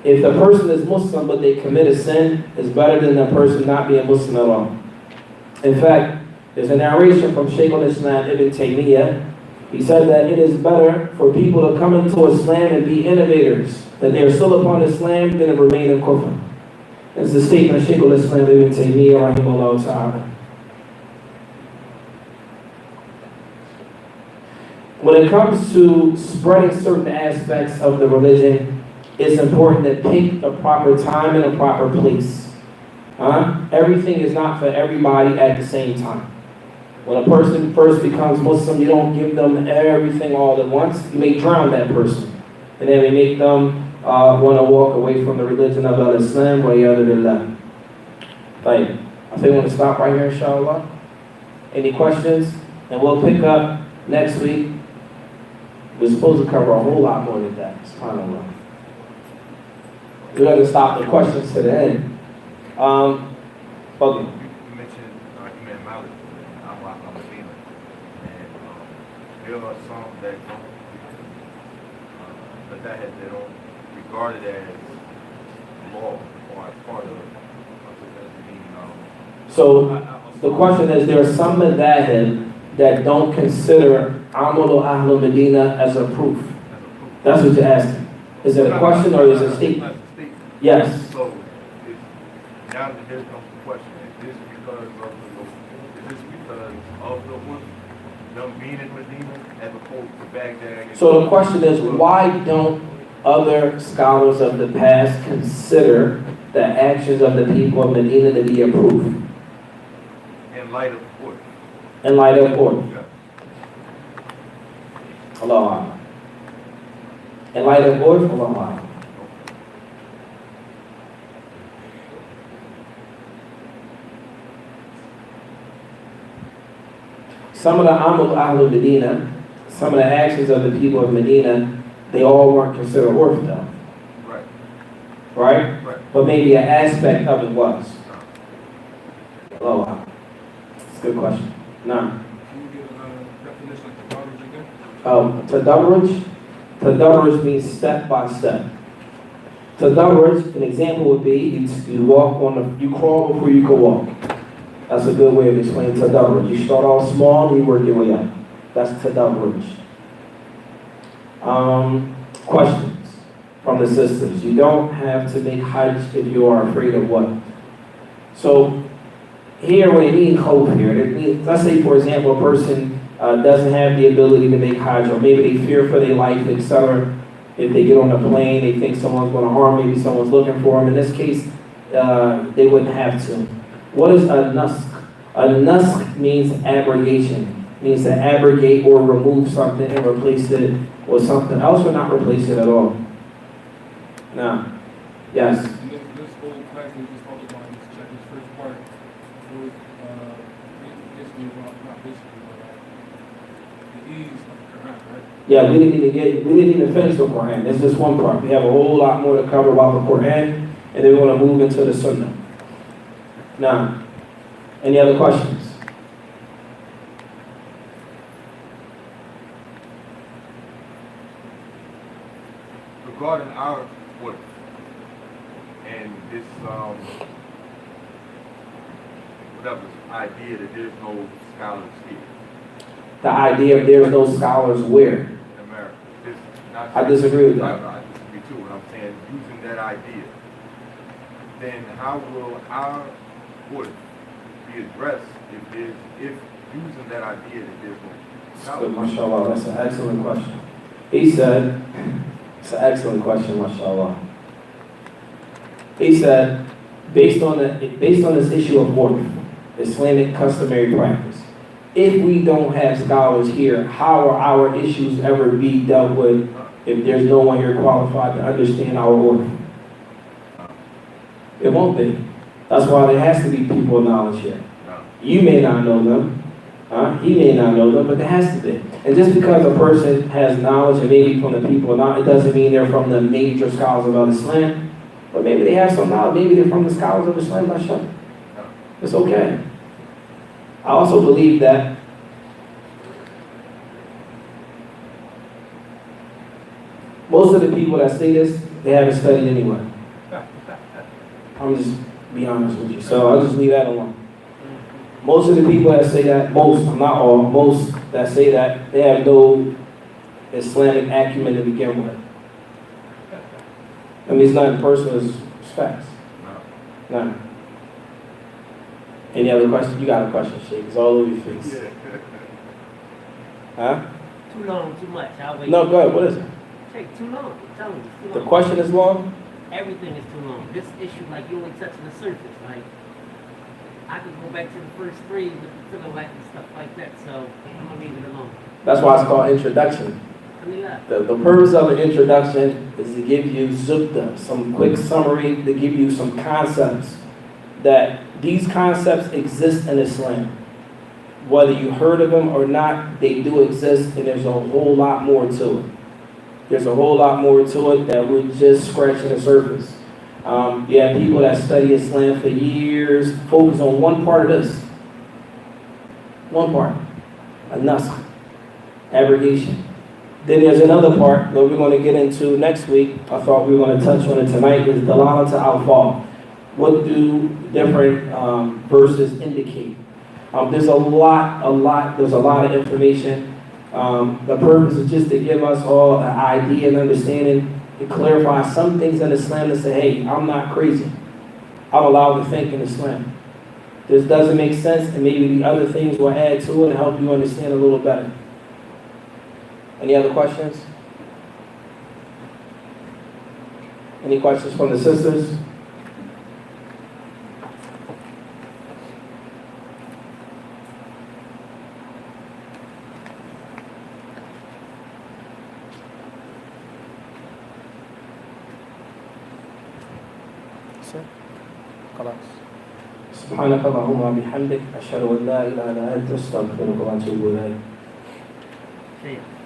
if the person is Muslim but they commit a sin, it's better than the person not being Muslim at all. In fact, there's a narration from Shaykh al-Islam Ibn Taymiyyah. He said that it is better for people to come into Islam and be innovators, that they are still upon Islam, than to remain in kufr. It's the statement of Shaykh al-Islam Ibn Taymiyyah, rahimahullah ta'ala. when it comes to spreading certain aspects of the religion, it's important to pick the proper time and the proper place. Everything is not for everybody at the same time. When a person first becomes Muslim, you don't give them everything all at once. You may drown that person. And then we make them want to walk away from the religion of Islam. I think we're going to stop right here, inshallah. Any questions? And we'll pick up next week. We're supposed to cover a whole lot more than that. SubhanAllah. We're going to stop the questions to the end. Okay. You mentioned Imam Malik and al-Madina, and there are some that don't, but that they don't regard it as law or as part of So the question is, there are some madhahib that don't consider Amalu Ahlul Medina as a proof. That's what you're asking. Is it a question or is it a statement? Yes. So now here comes the question: Is this because of the one them being in Medina as opposed to Baghdad? So the question is, why don't other scholars of the past consider the actions of the people of Medina to be a proof? In light of what? In light of what? Yeah. Allah. In light of what? Allah. Some of the Amal Ahlul Medina, some of the actions of the people of Medina, they all weren't considered orphan though. Right. Right? Right. But maybe an aspect of it was. Allah. That's a good question. Nah. Can you give a definition of tadarruj again? Tadarruj means step by step. Tadarruj, an example would be you crawl before you can walk. That's a good way of explaining tadarruj. You start off small and you work your way up. That's tadarruj. Questions from the sisters. You don't have to make hajj if you are afraid of what? So here, when it means hope here, it means, let's say for example a person doesn't have the ability to make hajj, or maybe they fear for their life, etc. If they get on a plane, they think someone's going to harm, maybe someone's looking for them. In this case, they wouldn't have to. What is a naskh? A naskh means abrogation. It means to abrogate or remove something and replace it with something else, or not replace it at all. Now, yes. And this whole class we just talked about, this check, this first part, was basically about, not basically, but the ease of the Quran, right? Yeah, we didn't even finish the Quran. This is one part. We have a whole lot more to cover about the Quran, and then we want to move into the Sunnah. Now, any other questions? Regarding our work and this whatever idea that there's no scholars here The idea of there's no scholars where? in America. This, not I disagree with that. I disagree too. What I'm saying, using that idea, then how will our work be addressed if using that idea that there's no Good, scholars? mashallah, that's an excellent question. He said, it's an excellent question, mashallah. He said, based on this issue of work, Islamic customary practice, if we don't have scholars here, how will our issues ever be dealt with if there's no one here qualified to understand our work? It won't be. That's why there has to be people of knowledge here. You may not know them. He may not know them, but there has to be. And just because a person has knowledge, and maybe from the people not, it doesn't mean they're from the major scholars of Islam. But maybe they have some knowledge. Maybe they're from the scholars of Islam. Not sure. It's okay. I also believe that most of the people that say this, they haven't studied anyway. I'm just be honest with you. So I'll just leave that alone. Most of the people that say that, not all, most that say that, they have no Islamic acumen to begin with. I mean, it's not personal, it's facts. No. Any other questions? You got a question, Sheikh. It's all over your face. Yeah. Huh? Too long, too much. I'll wait. No, go ahead. What is it? Take too long. I'm telling you, it's too The long. question is long? Everything is too long. This issue, like, you only touching the surface. Like, I could go back to the first three with the feeling like and stuff like that. So I'm gonna leave it alone. That's why it's called introduction. I mean, The purpose of the introduction is to give you zukta, some quick summary, to give you some concepts, that these concepts exist in Islam. Whether you heard of them or not, they do exist, and there's a whole lot more to it. There's a whole lot more to it that we're just scratching the surface. You have people that study Islam for years, focus on one part of this. One part, a naskh, abrogation. Then there's another part that we're going to get into next week. I thought we were going to touch on it tonight, is dalala to al-fa. What do different verses indicate? There's a lot of information. The purpose is just to give us all an idea and understanding, to clarify some things in Islam, to say, hey, I'm not crazy. I'm allowed to think in Islam. This doesn't make sense, and maybe the other things will add to it and help you understand a little better. Any other questions? Any questions from the sisters? سبحانك اللهم وبحمدك أشهد أن لا إله إلا أنت أستغفرك وأتوب إليك. okay.